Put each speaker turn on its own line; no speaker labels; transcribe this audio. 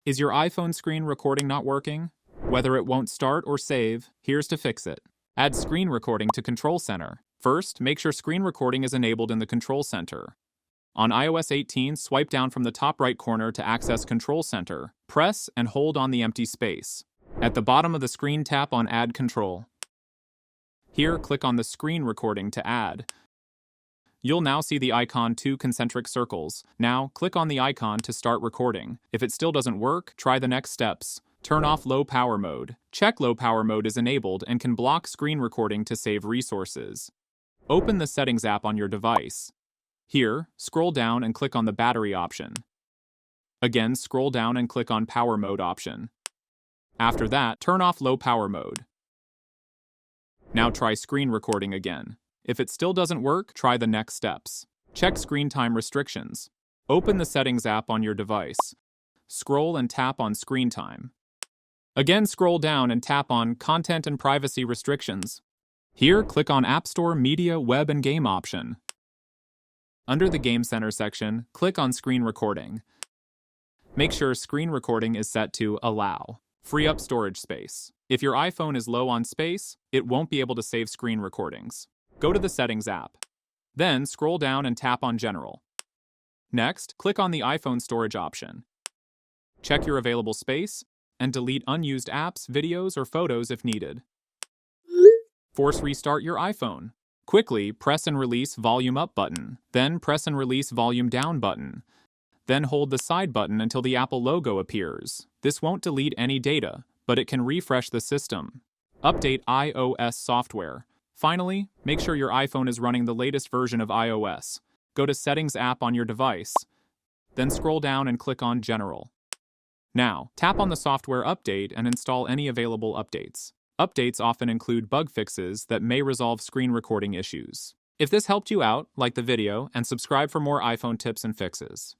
Is your iPhone screen recording not working? Whether it won't start or save, here's to fix it. Add screen recording to Control Center. First, make sure screen recording is enabled in the Control Center. On iOS 18, swipe down from the top right corner to access Control Center. Press and hold on the empty space. At the bottom of the screen, tap on Add Control. Here, click on the screen recording to add. You'll now see the icon 2 concentric circles. Now, click on the icon to start recording. If it still doesn't work, try the next steps. Turn off low power mode. Check low power mode is enabled and can block screen recording to save resources. Open the Settings app on your device. Here, scroll down and click on the battery option. Again, scroll down and click on Power Mode option. After that, turn off low power mode. Now try screen recording again. If it still doesn't work, try the next steps. Check screen time restrictions. Open the Settings app on your device. Scroll and tap on Screen Time. Again, scroll down and tap on Content and Privacy Restrictions. Here, click on App Store, Media, Web, and Game option. Under the Game Center section, click on Screen Recording. Make sure screen recording is set to Allow. Free up storage space. If your iPhone is low on space, it won't be able to save screen recordings. Go to the Settings app. Then, scroll down and tap on General. Next, click on the iPhone storage option. Check your available space and delete unused apps, videos, or photos if needed. Force restart your iPhone. Quickly press and release Volume Up button, then press and release Volume Down button. Then hold the side button until the Apple logo appears. This won't delete any data, but it can refresh the system. Update iOS software. Finally, make sure your iPhone is running the latest version of iOS. Go to Settings app on your device. Then scroll down and click on General. Now, tap on the software update and install any available updates. Updates often include bug fixes that may resolve screen recording issues. If this helped you out, like the video and subscribe for more iPhone tips and fixes.